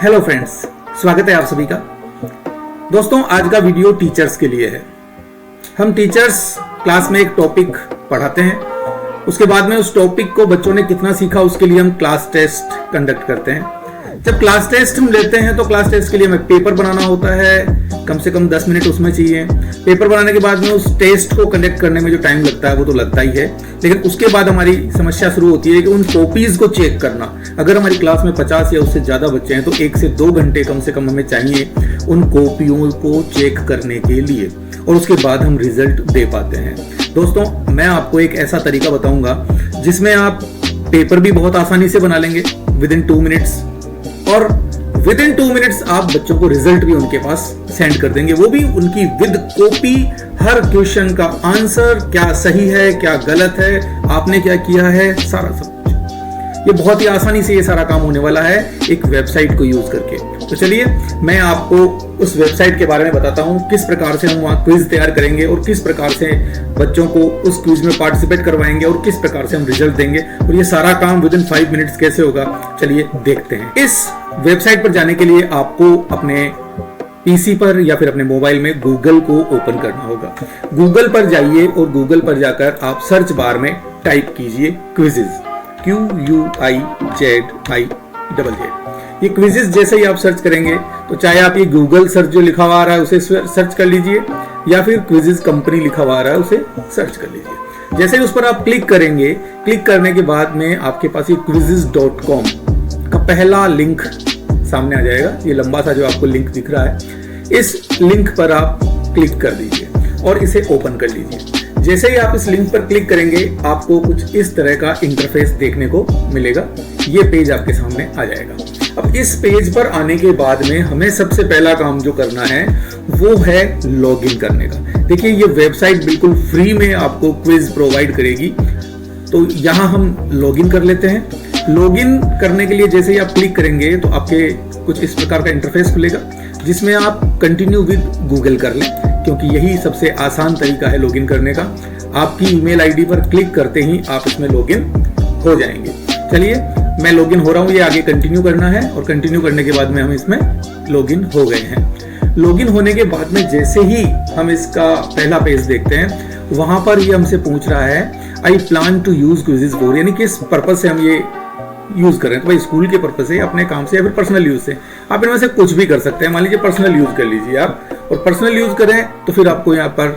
Hello friends, स्वागत है आप सभी का। दोस्तों, आज का वीडियो टीचर्स के लिए है। हम टीचर्स क्लास में एक टॉपिक पढ़ाते हैं, उसके बाद में उस टॉपिक को बच्चों ने कितना सीखा उसके लिए हम क्लास टेस्ट कंडक्ट करते हैं। जब क्लास टेस्ट हम लेते हैं तो क्लास टेस्ट के लिए हमें पेपर बनाना होता है, कम से कम 10 मिनट उसमें चाहिए। पेपर बनाने के बाद में उस टेस्ट को कंडक्ट करने में जो टाइम लगता है वो तो लगता ही है, लेकिन उसके बाद हमारी समस्या शुरू होती है कि उन कॉपीज को चेक करना। अगर हमारी क्लास में 50 या उससे ज्यादा बच्चे हैं तो 1 से 2 घंटे कम से कम हमें चाहिए उन कॉपियों को चेक करने के लिए, और उसके बाद हम रिजल्ट दे पाते हैं। दोस्तों, मैं आपको एक ऐसा तरीका बताऊंगा जिसमें आप पेपर भी बहुत आसानी से बना लेंगे विदिन 2 मिनट्स, और विदिन 2 मिनट्स आप बच्चों को रिजल्ट भी उनके पास सेंड कर देंगे, वो भी उनकी विद कॉपी। हर क्वेश्चन का आंसर, क्या सही है क्या गलत है, आपने क्या किया है, सारा सब कुछ। ये बहुत ही आसानी से ये सारा काम होने वाला है एक वेबसाइट को यूज करके। तो चलिए मैं आपको उस वेबसाइट के बारे में बताता हूँ, किस प्रकार से हम वहाँ क्विज तैयार करेंगे और किस प्रकार से बच्चों को उस क्विज में पार्टिसिपेट करवाएंगे और किस प्रकार से हम रिजल्ट देंगे, और ये सारा काम विदिन 5 मिनट्स कैसे होगा, चलिए देखते हैं। इस वेबसाइट पर जाने के लिए आपको अपने पीसी पर या फिर अपने मोबाइल में गूगल को ओपन करना होगा। गूगल पर जाइए और गूगल पर जाकर आप सर्च बार में टाइप कीजिए क्विजेज, QUIZIZZ। ये क्विजेज जैसे ही आप सर्च करेंगे तो चाहे आप ये गूगल सर्च जो लिखा हुआ आ रहा है उसे सर्च कर लीजिए, या फिर क्विजेज कंपनी लिखा हुआ आ रहा है उसे सर्च कर लीजिए। जैसे ही उस पर आप क्लिक करेंगे, क्लिक करने के बाद में आपके पास ये quizzes.com का पहला लिंक सामने आ जाएगा। ये लंबा सा जो आपको लिंक दिख रहा है, इस लिंक पर आप क्लिक कर दीजिए और इसे ओपन कर लीजिए। जैसे ही आप इस लिंक पर क्लिक करेंगे आपको कुछ इस तरह का इंटरफेस देखने को मिलेगा। ये पेज आपके सामने आ जाएगा। अब इस पेज पर आने के बाद में हमें सबसे पहला काम जो करना है वो है लॉगिन करने का। देखिए, ये वेबसाइट बिल्कुल फ्री में आपको क्विज प्रोवाइड करेगी, तो यहाँ हम लॉगिन कर लेते हैं। लॉगिन करने के लिए जैसे ही आप क्लिक करेंगे तो आपके कुछ इस प्रकार का इंटरफेस खुलेगा, जिसमें आप कंटिन्यू विद गूगल कर लें, क्योंकि यही सबसे आसान तरीका है लॉगिन करने का। आपकी ईमेल आईडी पर क्लिक करते ही आप इसमें लॉगिन हो जाएंगे। चलिए, मैं लॉगिन हो रहा हूँ, ये आगे कंटिन्यू करना है, और कंटिन्यू करने के बाद में हम इसमें लॉगिन हो गए हैं। लॉगिन होने के बाद में जैसे ही हम इसका पहला पेज देखते हैं, वहां पर ये हमसे पूछ रहा है I plan to use quizzes for, यानी किस पर्पज से हम ये यूज कर रहे हैं। तो भाई स्कूल के पर्पज से, अपने काम से, या फिर पर्सनल यूज से। आप इनमें से कुछ भी कर सकते हैं। मान लीजिए पर्सनल यूज कर लीजिए आप, और पर्सनल यूज करें तो फिर आपको यहाँ पर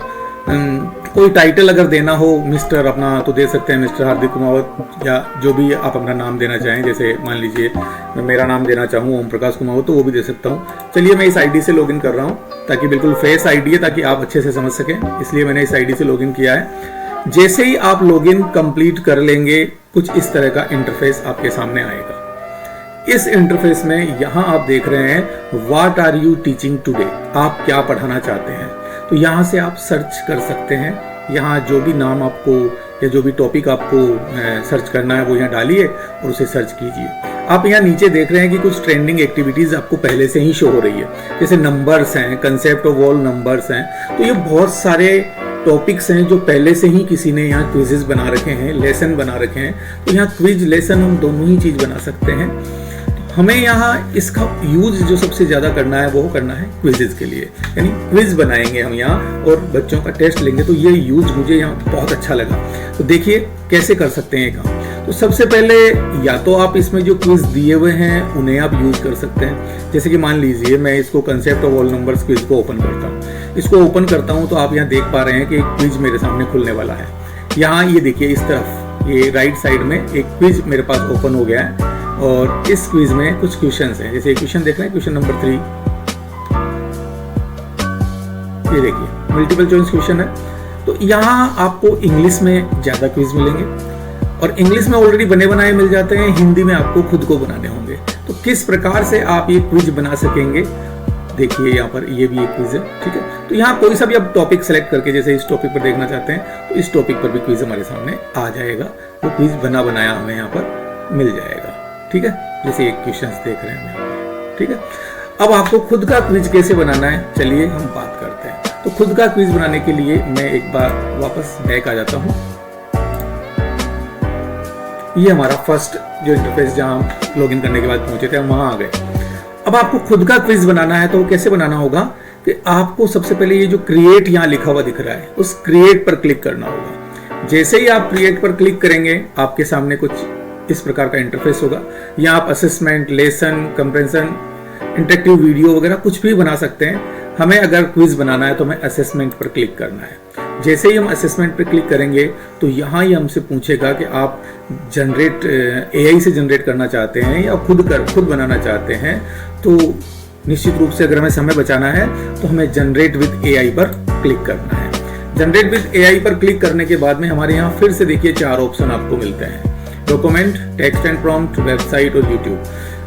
कोई टाइटल अगर देना हो, मिस्टर अपना, तो दे सकते हैं मिस्टर हार्दिक कुमावत, या जो भी आप अपना नाम देना चाहें। जैसे मान लीजिए मैं मेरा नाम देना चाहूँ ओम प्रकाश कुमावत, तो वो भी दे सकता हूँ। चलिए, मैं इस आईडी से लॉगिन कर रहा हूँ, ताकि बिल्कुल फेस आईडी है, ताकि आप अच्छे से समझ सकें, इसलिए मैंने इस आईडी से लॉगिन किया है। जैसे ही आप लॉगिन कंप्लीट कर लेंगे, कुछ इस तरह का इंटरफेस आपके सामने आएगा। इस इंटरफेस में यहाँ आप देख रहे हैं what are you teaching today, आप क्या पढ़ाना चाहते हैं। तो यहाँ से आप सर्च कर सकते हैं। यहाँ जो भी नाम आपको या जो भी टॉपिक आपको सर्च करना है वो यहाँ डालिए और उसे सर्च कीजिए। आप यहाँ नीचे देख रहे हैं कि कुछ ट्रेंडिंग एक्टिविटीज आपको पहले से ही शो हो रही है, जैसे नंबर्स हैं, कंसेप्ट ऑफ ऑल नंबर्स हैं। तो ये बहुत सारे टॉपिक्स हैं जो पहले से ही किसी ने यहाँ क्विजेस बना रखे हैं, लेसन बना रखे हैं। तो यहाँ क्विज लेसन हम दोनों ही चीज बना सकते हैं। हमें यहाँ इसका यूज जो सबसे ज्यादा करना है वो करना है क्विजेस के लिए, यानी क्विज बनाएंगे हम यहाँ और बच्चों का टेस्ट लेंगे। तो ये यूज मुझे यहाँ बहुत अच्छा लगा। तो देखिए कैसे कर सकते हैं ये काम। तो सबसे पहले या तो आप इसमें जो क्विज दिए हुए हैं उन्हें आप यूज कर सकते हैं। जैसे कि मान लीजिए मैं इसको concept of all numbers quiz को ओपन करता हूँ। इसको ओपन करता हूँ तो आप यहाँ देख पा रहे हैं कि एक क्विज मेरे सामने खुलने वाला है। यहाँ ये देखिए, इस तरफ ये राइट साइड में एक क्विज मेरे पास ओपन हो गया है, और इस क्विज में कुछ क्वेश्चंस हैं। जैसे क्वेश्चन देख रहे हैं, क्वेश्चन नंबर 3, ये देखिए मल्टीपल चॉइस क्वेश्चन है। तो यहाँ आपको इंग्लिश में ज्यादा क्विज मिलेंगे, और इंग्लिश में ऑलरेडी बने बनाए मिल जाते हैं, हिंदी में आपको खुद को बनाने होंगे। तो किस प्रकार से आप ये क्विज बना सकेंगे, देखिए यहाँ पर ये भी एक क्विज है, ठीक है। तो यहाँ कोई सा भी आप टॉपिक सेलेक्ट करके, जैसे इस टॉपिक पर देखना चाहते हैं तो इस टॉपिक पर भी क्विज हमारे सामने आ जाएगा। वो क्विज बना बनाया हमें यहाँ पर मिल जाएगा, ठीक है। जैसे एक क्वेश्चंस देख रहे हैं यहाँ पर, ठीक है। अब आपको खुद का क्विज कैसे बनाना है, चलिए हम बात करते हैं। तो खुद का क्विज बनाने के लिए मैं एक बार वापस बैक आ जाता हूँ। ये हमारा फर्स्ट जो इंटरफेस जहाँ लॉगिन करने के बाद पहुंचे थे, हम वहां आ गए। अब आपको खुद का क्विज बनाना है तो वो कैसे बनाना होगा कि आपको सबसे पहले ये जो क्रिएट यहाँ लिखा हुआ दिख रहा है उस क्रिएट पर क्लिक करना होगा। जैसे ही आप क्रिएट पर क्लिक करेंगे आपके सामने कुछ इस प्रकार का इंटरफेस होगा। यहाँ आप assessment, lesson, compression, interactive video वगैरह कुछ भी बना सकते हैं। हमें अगर क्विज बनाना है तो हमें असेसमेंट पर क्लिक करना है। जैसे ही हम असेसमेंट पर क्लिक करेंगे तो यहाँ ही हमसे पूछेगा कि आप जनरेट एआई से जनरेट करना चाहते हैं या खुद बनाना चाहते हैं। तो निश्चित रूप से अगर हमें समय बचाना है तो हमें जनरेट विद एआई पर क्लिक करना है। जनरेट विद एआई पर क्लिक करने के बाद में हमारे यहाँ फिर से देखिए 4 ऑप्शन आपको मिलते हैं, document, text and prompt, website और यूट्यूब।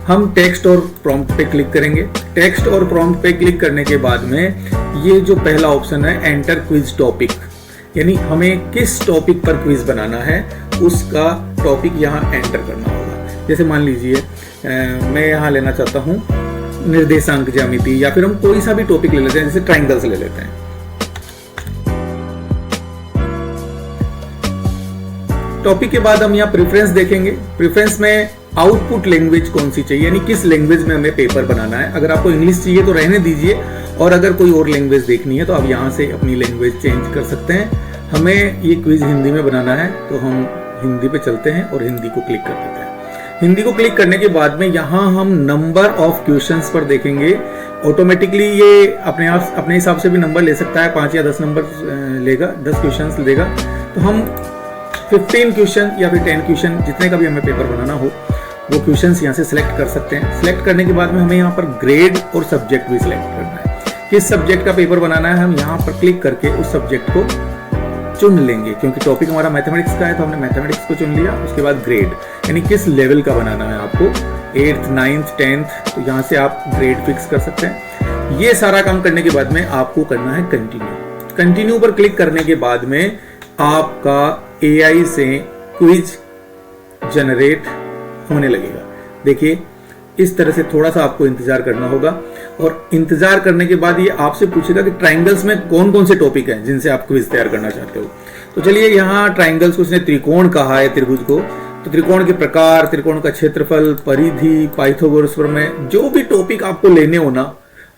हम टेक्स्ट और प्रॉम्प्ट पे क्लिक करेंगे। टेक्स्ट और प्रॉम्प्ट पे क्लिक करने के बाद में ये जो पहला ऑप्शन है एंटर क्विज टॉपिक, यानी हमें किस टॉपिक पर क्विज बनाना है उसका टॉपिक यहाँ एंटर करना होगा। जैसे मान लीजिए मैं यहाँ लेना चाहता हूँ निर्देशांक ज्यामिति, या फिर हम कोई सा भी टॉपिक ले लेते हैं, जैसे ट्राइंगल्स ले लेते हैं। टॉपिक के बाद हम यहाँ प्रेफरेंस देखेंगे। प्रेफरेंस में आउटपुट लैंग्वेज कौन सी चाहिए, यानी किस लैंग्वेज में हमें पेपर बनाना है। अगर आपको इंग्लिश चाहिए तो रहने दीजिए, और अगर कोई और लैंग्वेज देखनी है तो आप यहाँ से अपनी लैंग्वेज चेंज कर सकते हैं। हमें ये क्विज हिंदी में बनाना है तो हम हिंदी पे चलते हैं और हिंदी को क्लिक कर देते हैं। हिंदी को क्लिक करने के बाद में यहाँ हम नंबर ऑफ क्वेश्चंस पर देखेंगे। ऑटोमेटिकली ये अपने हिसाब से भी नंबर ले सकता है, 5 या 10 नंबर लेगा, 10 क्वेश्चंस लेगा। तो हम 15 क्वेश्चन या फिर 10 क्वेश्चन जितने का भी हमें पेपर बनाना हो वो क्वेश्चंस यहाँ से सिलेक्ट कर सकते हैं। सिलेक्ट करने के बाद में हमें यहाँ पर ग्रेड और सब्जेक्ट भी सिलेक्ट करना है। किस सब्जेक्ट का पेपर बनाना है हम यहाँ पर क्लिक करके उस सब्जेक्ट को चुन लेंगे, क्योंकि टॉपिक हमारा मैथमेटिक्स का है तो हमने मैथमेटिक्स को चुन लिया। उसके बाद ग्रेड, यानी किस लेवल का बनाना है आपको, 8th, 9th, 10th, तो यहाँ से आप ग्रेड फिक्स कर सकते हैं। ये सारा काम करने के बाद में आपको करना है कंटिन्यू। कंटिन्यू पर क्लिक करने के बाद में आपका एआई से क्विज जनरेट होने लगेगा। देखिए इस तरह से थोड़ा सा आपको इंतजार करना होगा, और इंतजार करने के बाद ये आपसे पूछेगा कि ट्राइंगल्स में कौन कौन से टॉपिक हैं जिनसे आप क्विज तैयार करना चाहते हो। तो चलिए यहाँ ट्राइंगल्स को उसने त्रिकोण कहा है, त्रिभुज को, तो त्रिकोण के प्रकार, त्रिकोण का क्षेत्रफल, परिधि, पाइथागोरस प्रमेय, जो भी टॉपिक आपको लेने हो ना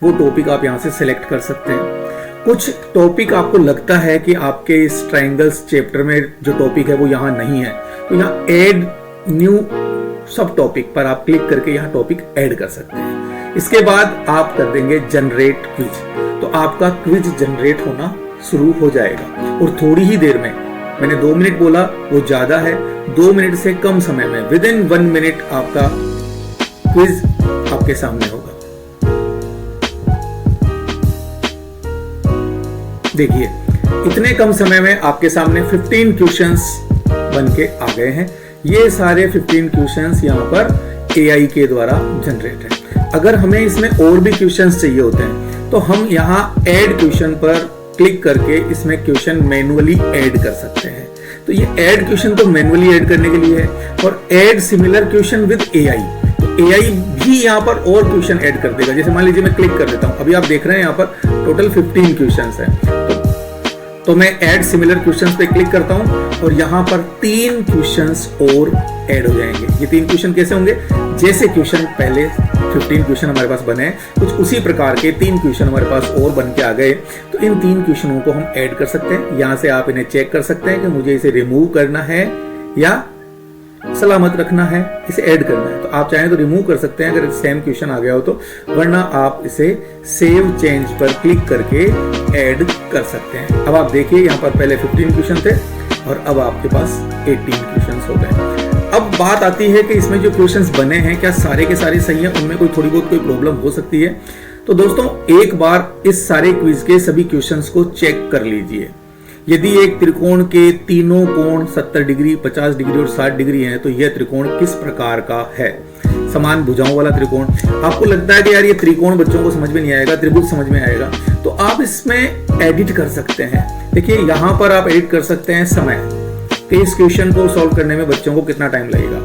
वो टॉपिक आप यहाँ से सिलेक्ट कर सकते हैं। कुछ टॉपिक आपको लगता है कि आपके इस ट्राइंगल्स चैप्टर में जो टॉपिक है वो यहाँ नहीं है, तो यहाँ ऐड न्यू सब टॉपिक पर आप क्लिक करके यहाँ टॉपिक ऐड कर सकते हैं। इसके बाद आप कर देंगे जनरेट क्विज, तो आपका क्विज जनरेट होना शुरू हो जाएगा। और थोड़ी ही देर में, मैंने 2 मिनट बोला वो ज्यादा है, 2 मिनट से कम समय में, विद इन 1 मिनट आपका क्विज आपके सामने होगा। देखिए इतने कम समय में आपके सामने 15 क्वेश्चंस बन के आ गए हैं। ये सारे 15 क्वेश्चंस यहाँ पर एआई के द्वारा जनरेट है। अगर हमें इसमें और भी क्वेश्चंस चाहिए होते हैं तो हम यहाँ ऐड क्वेश्चन पर क्लिक करके इसमें क्वेश्चन मैनुअली ऐड कर सकते हैं। तो ये ऐड क्वेश्चन तो मैनुअली ऐड करने के लिए है, और add similar question with AI, तो एआई भी यहाँ पर और क्वेश्चन ऐड कर देगा। जैसे मान लीजिए मैं क्लिक कर देता हूँ, अभी आप देख रहे हैं यहाँ पर टोटल 15 क्वेश्चंस हैं। तो मैं ऐड सिमिलर क्वेश्चंस पे क्लिक करता हूं और यहाँ पर 3 क्वेश्चंस और ऐड हो जाएंगे। ये 3 क्वेश्चन कैसे होंगे, जैसे क्वेश्चन पहले 15 क्वेश्चन हमारे पास बने कुछ उसी प्रकार के 3 क्वेश्चन हमारे पास और बन के आ गए। तो इन 3 क्वेश्चनों को हम ऐड कर सकते हैं। यहाँ से आप इन्हें चेक कर सकते हैं कि मुझे इसे रिमूव करना है या सलामत रखना है, इसे ऐड करना है। तो आप चाहें तो रिमूव कर सकते हैं अगर सेम क्वेश्चन आ गया हो तो, वरना आप इसे सेव चेंज पर क्लिक करके ऐड कर सकते हैं। अब आप देखिए यहाँ पर पहले 15 क्वेश्चन थे और अब आपके पास 18 क्वेश्चन हो गए। अब बात आती है कि इसमें जो क्वेश्चंस बने हैं क्या सारे के सारे सही हैं, उनमें कोई थोड़ी बहुत कोई प्रॉब्लम हो सकती है। तो दोस्तों एक बार इस सारे क्विज के सभी क्वेश्चंस को चेक कर लीजिए। यदि एक त्रिकोण के तीनों कोण 70 डिग्री, 50 डिग्री और 60 डिग्री हैं तो यह त्रिकोण किस प्रकार का है। समान भुजाओं वाला त्रिकोण। आपको लगता है कि यार ये त्रिकोण बच्चों को समझ में नहीं आएगा, त्रिभुज समझ में आएगा, तो आप इसमें एडिट कर सकते हैं। देखिए यहाँ पर आप एडिट कर सकते हैं समय कि इस क्वेश्चन को सॉल्व करने में बच्चों को कितना टाइम लगेगा।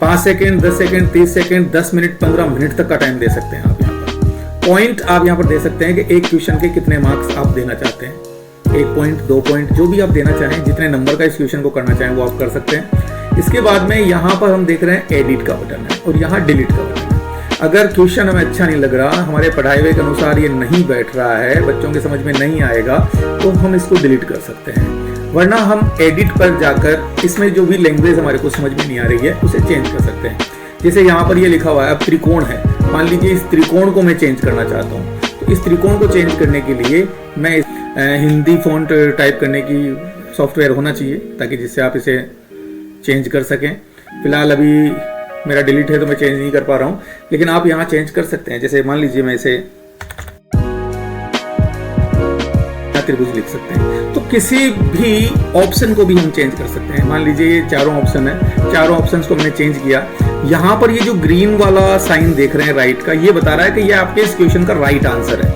5 second, 10 second, 30 second, 10 minute, 15 minute तक का टाइम दे सकते हैं आप यहाँ पर। पॉइंट आप यहाँ पर दे सकते हैं कि एक क्वेश्चन के कितने मार्क्स आप देना चाहते हैं, 1 पॉइंट, 2 पॉइंट, जो भी आप देना चाहें, जितने नंबर का इस क्वेश्चन को करना चाहें वो आप कर सकते हैं। इसके बाद में यहाँ पर हम देख रहे हैं एडिट का बटन है और यहाँ डिलीट का बटन है। अगर क्वेश्चन हमें अच्छा नहीं लग रहा, हमारे पढ़ाए हुए के अनुसार ये नहीं बैठ रहा है, बच्चों के समझ में नहीं आएगा, तो हम इसको डिलीट कर सकते हैं। वरना हम एडिट पर जाकर इसमें जो भी लैंग्वेज हमारे को समझ में नहीं आ रही है उसे चेंज कर सकते हैं। जैसे यहाँ पर ये लिखा हुआ है, अब त्रिकोण है, मान लीजिए इस त्रिकोण को मैं चेंज करना चाहता हूँ, तो इस त्रिकोण को चेंज करने के लिए मैं हिंदी फॉन्ट टाइप करने की सॉफ्टवेयर होना चाहिए ताकि जिससे आप इसे चेंज कर सकें। फिलहाल अभी मेरा डिलीट है तो मैं चेंज नहीं कर पा रहा हूँ, लेकिन आप यहाँ चेंज कर सकते हैं। जैसे मान लीजिए मैं इसे त्रिभुज लिख सकते हैं, तो किसी भी ऑप्शन को भी हम चेंज कर सकते हैं। मान लीजिए ये चारों ऑप्शन है, चारों ऑप्शंस को मैंने चेंज किया। यहाँ पर ये जो ग्रीन वाला साइन देख रहे हैं राइट का, ये बता रहा है कि ये आपके इस क्वेश्चन का राइट आंसर है।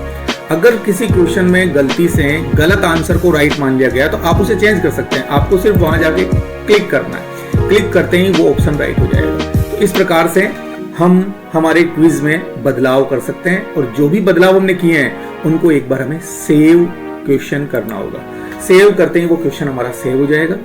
अगर किसी क्वेश्चन में गलती से गलत आंसर को राइट मान लिया गया तो आप उसे चेंज कर सकते हैं। आपको सिर्फ वहां जाके क्लिक करना है, क्लिक करते ही वो ऑप्शन राइट हो जाएगा। तो इस प्रकार से हम हमारे क्विज में बदलाव कर सकते हैं, और जो भी बदलाव हमने किए हैं उनको एक बार हमें सेव क्वेश्चन करना होगा। सेव करते ही वो क्वेश्चन हमारा सेव हो जाएगा।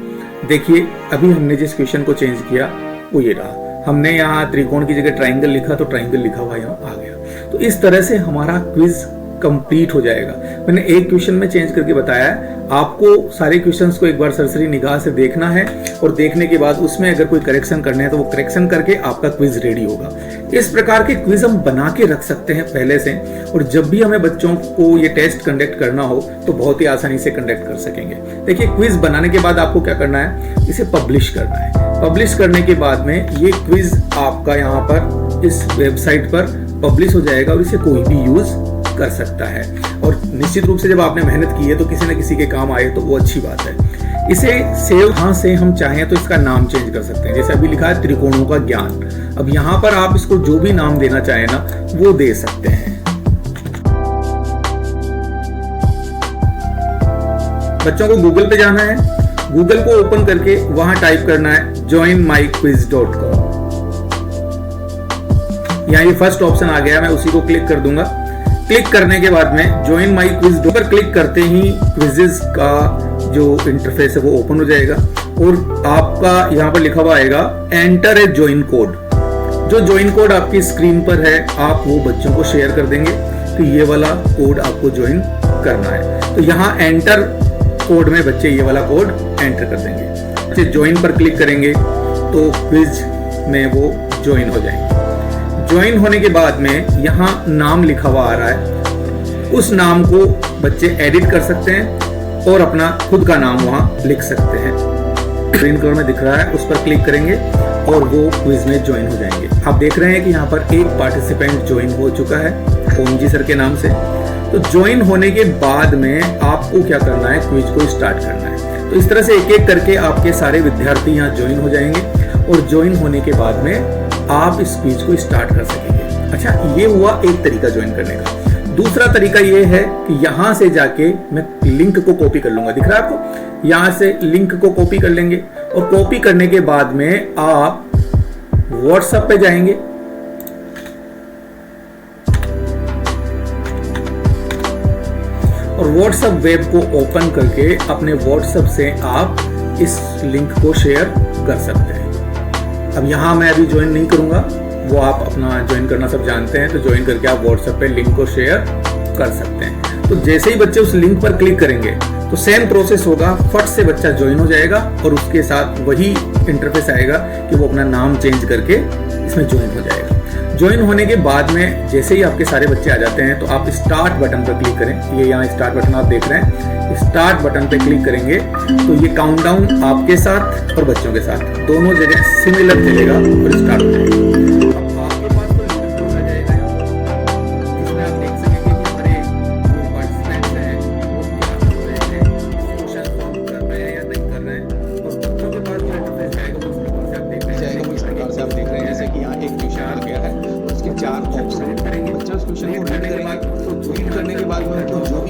देखिए अभी हमने जिस क्वेश्चन को चेंज किया वो ये रहा, हमने यहाँ त्रिकोण की जगह ट्राइंगल लिखा तो ट्राइंगल लिखा हुआ यहाँ आ गया। तो इस तरह से हमारा क्विज कंप्लीट हो जाएगा। मैंने एक क्वेश्चन में चेंज करके बताया है, आपको सारे क्वेश्चंस को एक बार सरसरी निगाह से देखना है, और देखने के बाद उसमें अगर कोई करेक्शन करने हैं तो वो करेक्शन करके आपका क्विज रेडी होगा। इस प्रकार के क्विज हम बना के रख सकते हैं पहले से, और जब भी हमें बच्चों को ये टेस्ट कंडक्ट करना हो तो बहुत ही आसानी से कंडक्ट कर सकेंगे। देखिए क्विज बनाने के बाद आपको क्या करना है, इसे पब्लिश करना है। पब्लिश करने के बाद में ये क्विज आपका यहाँ पर इस वेबसाइट पर पब्लिश हो जाएगा, और इसे कोई भी यूज कर सकता है। और निश्चित रूप से जब आपने मेहनत की है तो किसी न किसी के काम आए तो वो अच्छी बात है। इसे सेव यहाँ से हम चाहें तो इसका नाम चेंज कर सकते हैं। जैसे अभी लिखा है त्रिकोणों का ज्ञान, अब यहाँ पर आप इसको जो भी नाम देना चाहें ना वो दे सकते हैं। बच्चों को गूगल पे जाना है, गूगल को ओपन करके वहां टाइप करना है joinmyquiz.com। यहाँ ये फर्स्ट ऑप्शन आ गया, मैं उसी को क्लिक कर दूंगा। क्लिक करने के बाद में ज्वाइन माई क्विज पर क्लिक करते ही क्विजेस का जो इंटरफेस है वो ओपन हो जाएगा, और आपका यहाँ पर लिखा हुआ आएगा एंटर ए ज्वाइन कोड। जो ज्वाइन कोड आपकी स्क्रीन पर है आप वो बच्चों को शेयर कर देंगे कि ये वाला कोड आपको ज्वाइन करना है। तो यहाँ एंटर कोड में बच्चे ये वाला कोड एंटर कर देंगे। बच्चे ज्वाइन पर क्लिक करेंगे तो क्विज में वो ज्वाइन हो जाएंगे। ज्वाइन होने के बाद में यहाँ नाम लिखा हुआ आ रहा है, उस नाम को बच्चे एडिट कर सकते हैं और अपना खुद का नाम वहाँ लिख सकते हैं। ग्रीन कलर में दिख रहा है, उस पर क्लिक करेंगे और वो क्विज में ज्वाइन हो जाएंगे। आप देख रहे हैं कि यहाँ पर एक पार्टिसिपेंट ज्वाइन हो चुका है ओम जी सर के नाम से। तो ज्वाइन होने के बाद में आपको क्या करना है, क्विज को स्टार्ट करना है। तो इस तरह से एक एक करके आपके सारे विद्यार्थी यहाँ ज्वाइन हो जाएंगे, और ज्वाइन होने के बाद में आप इस क्विज को स्टार्ट कर सकेंगे। अच्छा, ये हुआ एक तरीका ज्वाइन करने का। दूसरा तरीका ये है कि यहाँ से जाके मैं लिंक को कॉपी कर लूंगा। दिख रहा है आपको, यहाँ से लिंक को कॉपी कर लेंगे, और कॉपी करने के बाद में आप व्हाट्सएप पे जाएंगे, और व्हाट्सएप वेब को ओपन करके अपने व्हाट्सएप से आप इस लिंक को शेयर कर सकते हैं। अब यहाँ मैं अभी ज्वाइन नहीं करूंगा, वो आप अपना ज्वाइन करना सब जानते हैं, तो ज्वाइन करके आप व्हाट्सएप पे लिंक को शेयर कर सकते हैं। तो जैसे ही बच्चे उस लिंक पर क्लिक करेंगे तो सेम प्रोसेस होगा, फट से बच्चा ज्वाइन हो जाएगा, और उसके साथ वही इंटरफेस आएगा कि वो अपना नाम चेंज करके इसमें ज्वाइन हो जाएगा। ज्वाइन होने के बाद में जैसे ही आपके सारे बच्चे आ जाते हैं तो आप स्टार्ट बटन पर क्लिक करें। ये यहाँ स्टार्ट बटन आप देख रहे हैं, स्टार्ट बटन पे क्लिक करेंगे तो ये काउंटडाउन आपके साथ और बच्चों के साथ दोनों जगह सिमिलर चलेगा और स्टार्ट हो जाएगा।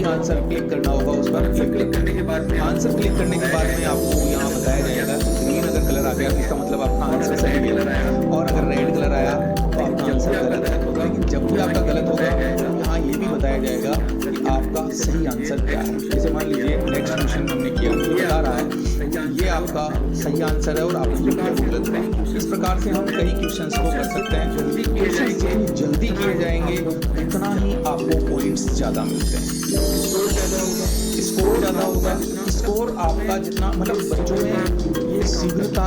आंसर क्लिक करना होगा, उस पर क्लिक करने के बाद में आंसर क्लिक करने के बाद में आपको यहाँ बताया जाएगा ग्रीन अगर कलर आ गया तो इसका मतलब आपका आंसर सही है, और अगर रेड कलर आया तो आपका आंसर गलत है। लेकिन जब भी आपका गलत होगा तो यहाँ ये भी बताया जाएगा कि आपका सही आंसर क्या है। जैसे मान लीजिए नेक्स्ट क्वेश्चन हमने किया, ये बता रहा है ये आपका सही आंसर है और आप उसको गलत है। इस प्रकार से हम कई क्वेश्चंस को कर सकते हैं। क्वेश्चन जितनी जल्दी किए जाएंगे उतना ही आपको पॉइंट्स ज़्यादा मिलते हैं, स्कोर ज़्यादा होगा। स्कोर आपका जितना मतलब बच्चों में ये शीघ्रता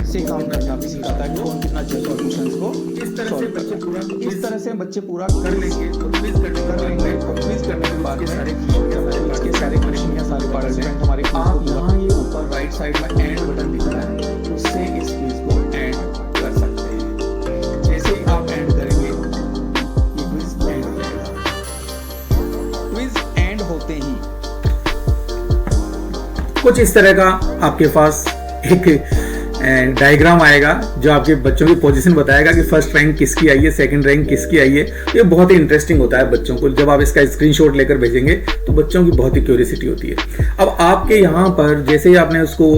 से काम करना भी सिखाता है कि कौन कितना जल्दी क्वेश्चंस को सॉल्व करता है। इस तरह से बच्चे पूरा कर लेंगे और क्विज करने के बाद में इसके सारे क्वेश्चन या सारे पार्टिसिपेंट हमारे आप यहाँ ये ऊपर राइट साइड में एंड बटन दिख रहा है, उससे इस क्विज को एंड कर सकते हैं। जैसे ही आप एंड करेंगे ये क्विज एंड हो जाएगा। क्विज एंड होते ही कुछ इस तरह का आपके पास एक डायग्राम आएगा जो आपके बच्चों की पोजीशन बताएगा कि फर्स्ट रैंक किसकी आई है, सेकंड रैंक किसकी आई है। ये बहुत ही इंटरेस्टिंग होता है बच्चों को। जब आप इसका स्क्रीनशॉट लेकर भेजेंगे तो बच्चों की बहुत ही क्यूरियोसिटी होती है। अब आपके यहाँ पर जैसे ही आपने उसको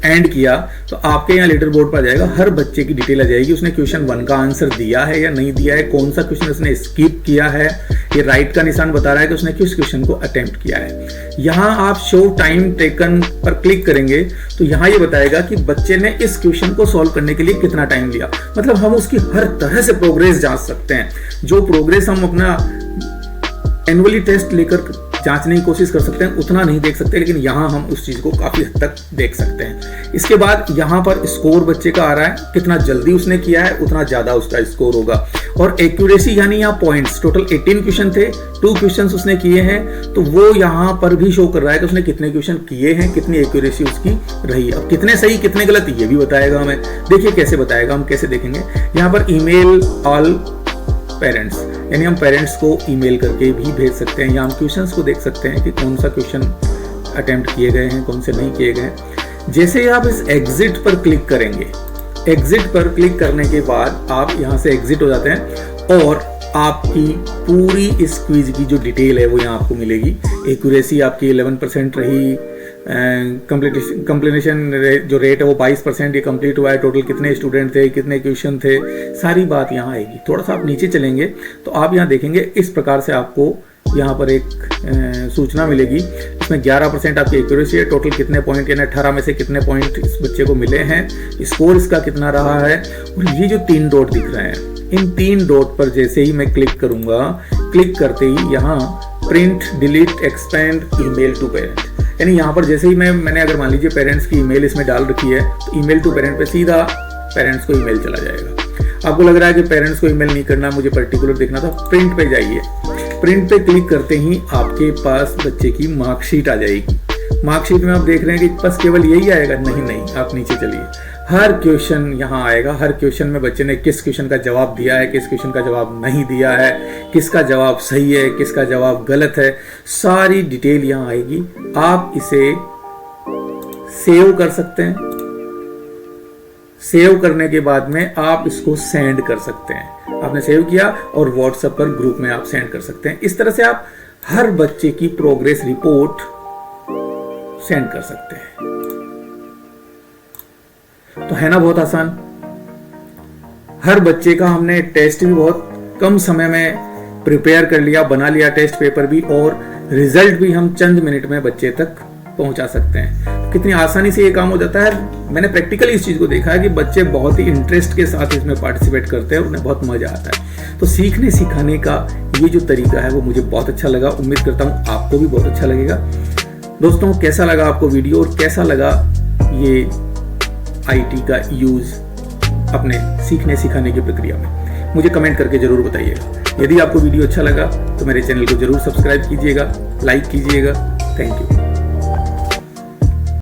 एंड किया तो आपके यहाँ लीडर बोर्ड पर आ जाएगा, हर बच्चे की डिटेल आ जाएगी, उसने क्वेश्चन 1 का आंसर दिया है या नहीं दिया है, कौन सा क्वेश्चन उसने स्किप किया है। ये राइट का निशान बता रहा है कि उसने किस क्वेश्चन को अटेम्प्ट किया है। यहाँ आप शो टाइम टेकन पर क्लिक करेंगे तो यहाँ ये बताएगा कि बच्चे ने इस क्वेश्चन को सॉल्व करने के लिए कितना टाइम लिया। मतलब हम उसकी हर तरह से प्रोग्रेस जांच सकते हैं। जो प्रोग्रेस हम अपना एनुअली टेस्ट लेकर जांचने की कोशिश कर सकते हैं उतना नहीं देख सकते, लेकिन यहाँ हम उस चीज को काफी हद तक देख सकते हैं। इसके बाद यहाँ पर स्कोर बच्चे का आ रहा है, कितना जल्दी उसने किया है उतना ज्यादा उसका स्कोर होगा। और एक्यूरेसी यानी यहाँ पॉइंट्स, टोटल 18 क्वेश्चन थे, 2 क्वेश्चन उसने किए हैं तो वो यहाँ पर भी शो कर रहा है कि उसने कितने क्वेश्चन किए हैं, कितनी एक्यूरेसी उसकी रही है। अब कितने सही कितने गलत ये भी बताएगा हमें। देखिए कैसे बताएगा, हम कैसे देखेंगे। यहाँ पर ईमेल ऑल पेरेंट्स, यानी हम पेरेंट्स को ईमेल करके भी भेज सकते हैं, या हम क्वेश्चंस को देख सकते हैं कि कौन सा क्वेश्चन अटेम्प्ट किए गए हैं, कौन से नहीं किए गए हैं। जैसे ही आप इस एग्जिट पर क्लिक करेंगे, एग्जिट पर क्लिक करने के बाद आप यहाँ से एग्जिट हो जाते हैं और आपकी पूरी इस क्विज की जो डिटेल है वो यहाँ आपको मिलेगी। एक्यूरेसी आपकी 11% रही, कंप्लीशन जो रेट है वो 22% ये कंप्लीट हुआ है, टोटल कितने स्टूडेंट थे, कितने क्वेश्चन थे, सारी बात यहाँ आएगी। थोड़ा सा आप नीचे चलेंगे तो आप यहाँ देखेंगे इस प्रकार से आपको यहाँ पर एक सूचना मिलेगी। इसमें 11% आपकी एक्यूरेसी है, टोटल कितने पॉइंट यानी 18 में से कितने पॉइंट इस बच्चे को मिले हैं, स्कोर इसका कितना रहा है। और ये जो 3 डॉट दिख रहे हैं, इन 3 डॉट पर जैसे ही मैं क्लिक करूंगा, क्लिक करते ही यहाँ print delete expand email to parent, यानी यहाँ पर जैसे ही मैंने अगर मान लीजिए पेरेंट्स की ईमेल इसमें डाल रखी है तो ईमेल टू पेरेंट पे सीधा पेरेंट्स को ईमेल चला जाएगा। आपको लग रहा है कि पेरेंट्स को ईमेल नहीं करना, मुझे पर्टिकुलर देखना था, प्रिंट पे जाइए। प्रिंट पे क्लिक करते ही आपके पास बच्चे की मार्कशीट आ जाएगी। मार्कशीट में आप देख रहे हैं कि बस केवल यही आएगा, नहीं, आप नीचे चलिए। हर क्वेश्चन यहाँ आएगा, हर क्वेश्चन में बच्चे ने किस क्वेश्चन का जवाब दिया है, किस क्वेश्चन का जवाब नहीं दिया है, किसका जवाब सही है, किसका जवाब गलत है, सारी डिटेल यहाँ आएगी। आप इसे सेव कर सकते हैं। सेव करने के बाद में आप इसको सेंड कर सकते हैं। आपने सेव किया और व्हाट्सएप पर ग्रुप में आप सेंड कर सकते हैं। इस तरह से आप हर बच्चे की प्रोग्रेस रिपोर्ट सेंड कर सकते हैं। तो है ना बहुत आसान। हर बच्चे का हमने टेस्ट भी बहुत कम समय में प्रिपेयर कर लिया, बना लिया टेस्ट पेपर भी, और रिजल्ट भी हम चंद मिनट में बच्चे तक पहुंचा सकते हैं। कितनी आसानी से ये काम हो जाता है। मैंने प्रैक्टिकली इस चीज को देखा है कि बच्चे बहुत ही इंटरेस्ट के साथ इसमें पार्टिसिपेट करते हैं, उन्हें बहुत मजा आता है। तो सीखने सिखाने का ये जो तरीका है वो मुझे बहुत अच्छा लगा। उम्मीद करता हूँ आपको भी बहुत अच्छा लगेगा। दोस्तों, कैसा लगा आपको वीडियो और कैसा लगा ये IT का यूज अपने सीखने सिखाने की प्रक्रिया में, मुझे कमेंट करके जरूर बताइएगा। यदि आपको वीडियो अच्छा लगा तो मेरे चैनल को जरूर सब्सक्राइब कीजिएगा, लाइक कीजिएगा। Thank you.